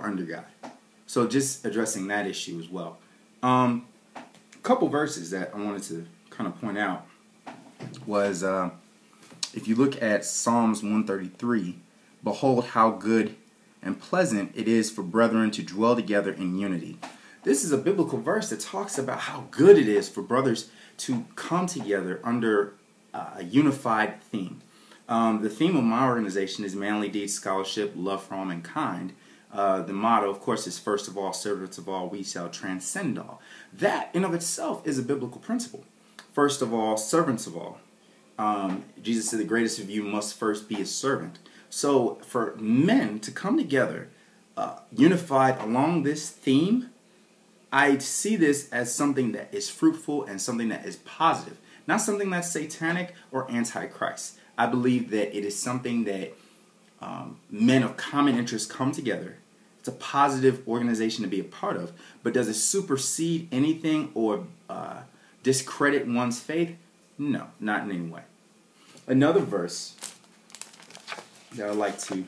under God. So just addressing that issue as well. A couple verses that I wanted to kind of point out was, if you look at Psalms 133, behold how good and pleasant it is for brethren to dwell together in unity. This is a biblical verse that talks about how good it is for brothers to come together under a unified theme. The theme of my organization is manly deeds, scholarship, love for all mankind. The motto, of course, is first of all, servants of all, we shall transcend all. That, in of itself, is a biblical principle. First of all, servants of all. Jesus said the greatest of you must first be a servant. So for men to come together, unified along this theme, I see this as something that is fruitful and something that is positive. Not something that's satanic or anti-Christ. I believe that it is something that men of common interest come together. It's a positive organization to be a part of. But does it supersede anything or discredit one's faith? No, not in any way. Another verse that I'd like to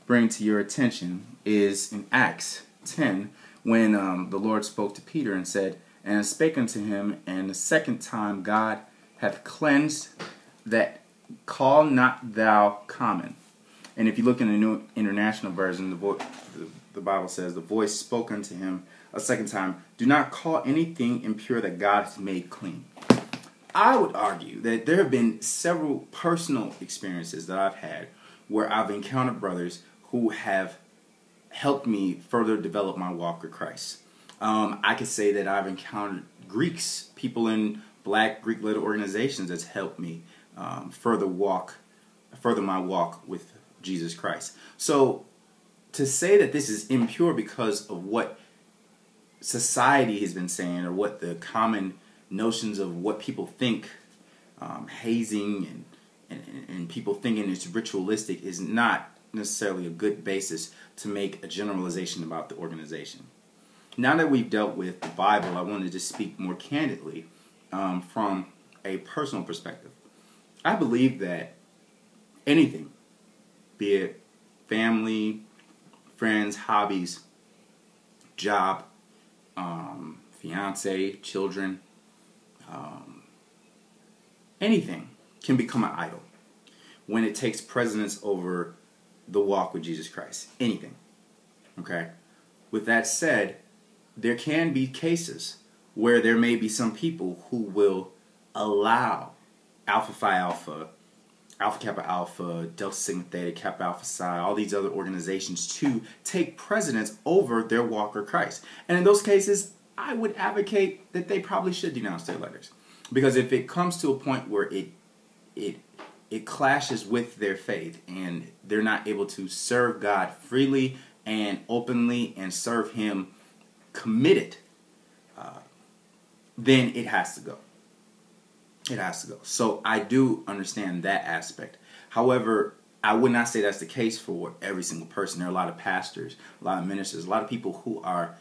bring to your attention is in Acts 10, when the Lord spoke to Peter and said, and spake unto him, and the second time God hath cleansed that call not thou common. And if you look in the New International Version, the Bible says, the voice spoke unto him a second time, do not call anything impure that God has made clean. I would argue that there have been several personal experiences that I've had where I've encountered brothers who have helped me further develop my walk with Christ. I could say that I've encountered Greeks, people in black Greek-led organizations that's helped me further my walk with Jesus Christ. So to say that this is impure because of what society has been saying or what the common notions of what people think, hazing and people thinking it's ritualistic is not necessarily a good basis to make a generalization about the organization. Now that we've dealt with the Bible, I wanted to speak more candidly from a personal perspective. I believe that anything, be it family, friends, hobbies, job, fiance, children, anything can become an idol when it takes precedence over the walk with Jesus Christ. Anything. Okay? With that said, there can be cases where there may be some people who will allow Alpha Phi Alpha, Alpha Kappa Alpha, Delta Sigma Theta, Kappa Alpha Psi, all these other organizations to take precedence over their walk with Christ. And in those cases, I would advocate that they probably should denounce their letters. Because if it comes to a point where it clashes with their faith and they're not able to serve God freely and openly and serve Him committed, then it has to go. It has to go. So I do understand that aspect. However, I would not say that's the case for every single person. There are a lot of pastors, a lot of ministers, a lot of people who are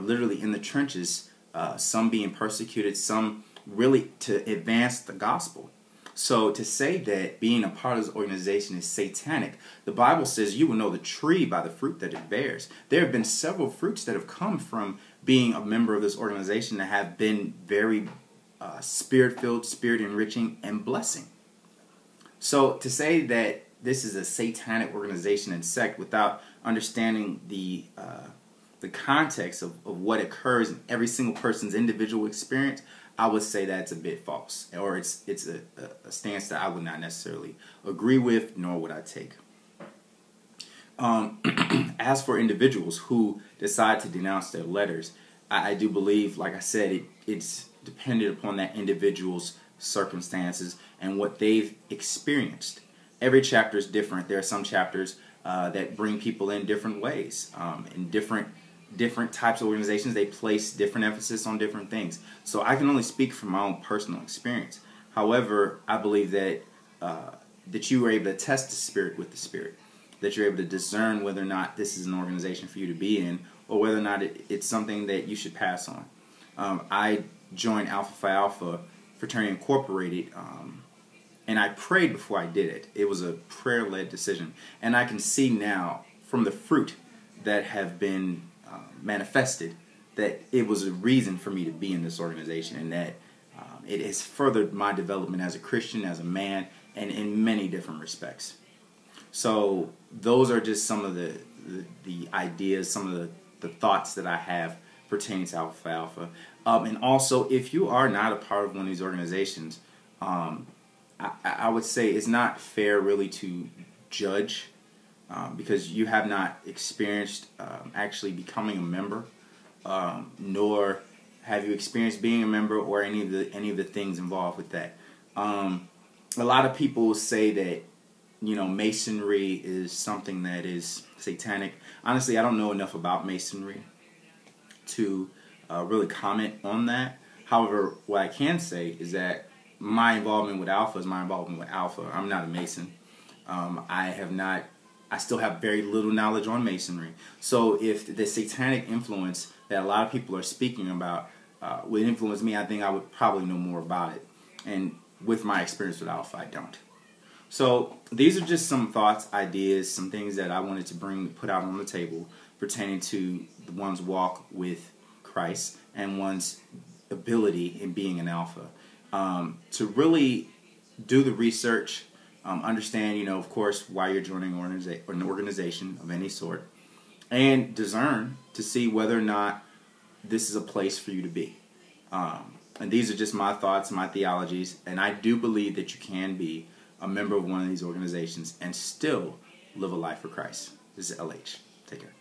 literally in the trenches, some being persecuted, some really to advance the gospel. So to say that being a part of this organization is satanic, the Bible says you will know the tree by the fruit that it bears. There have been several fruits that have come from being a member of this organization that have been very spirit-filled, spirit-enriching, and blessing. So to say that this is a satanic organization and sect without understanding the context of what occurs in every single person's individual experience, I would say that's a bit false, or it's a stance that I would not necessarily agree with, nor would I take. As for individuals who decide to denounce their letters, I do believe, like I said, it's dependent upon that individual's circumstances and what they've experienced. Every chapter is different. There are some chapters that bring people in different ways, in different types of organizations. They place different emphasis on different things. So I can only speak from my own personal experience. However, I believe that that you are able to test the spirit with the spirit, that you're able to discern whether or not this is an organization for you to be in, or whether or not it's something that you should pass on. I joined Alpha Phi Alpha Fraternity Incorporated, and I prayed before I did it. It was a prayer-led decision, and I can see now from the fruit that have been manifested that it was a reason for me to be in this organization, and that it has furthered my development as a Christian, as a man, and in many different respects. So those are just some of the ideas, some of the thoughts that I have pertaining to Alpha Phi Alpha. And also, if you are not a part of one of these organizations, I would say it's not fair really to judge because you have not experienced actually becoming a member, nor have you experienced being a member or any of the things involved with that. A lot of people say that, you know, Masonry is something that is satanic. Honestly, I don't know enough about Masonry to really comment on that. However, what I can say is that my involvement with Alpha is my involvement with Alpha. I'm not a Mason. I still have very little knowledge on Masonry. So if the satanic influence that a lot of people are speaking about would influence me, I think I would probably know more about it. And with my experience with Alpha, I don't. So these are just some thoughts, ideas, some things that I wanted to put out on the table pertaining to one's walk with Christ and one's ability in being an Alpha. To really do the research, understand, you know, of course, why you're joining an organization of any sort, and discern to see whether or not this is a place for you to be. And these are just my thoughts, my theologies, and I do believe that you can be a member of one of these organizations and still live a life for Christ. This is LH. Take care.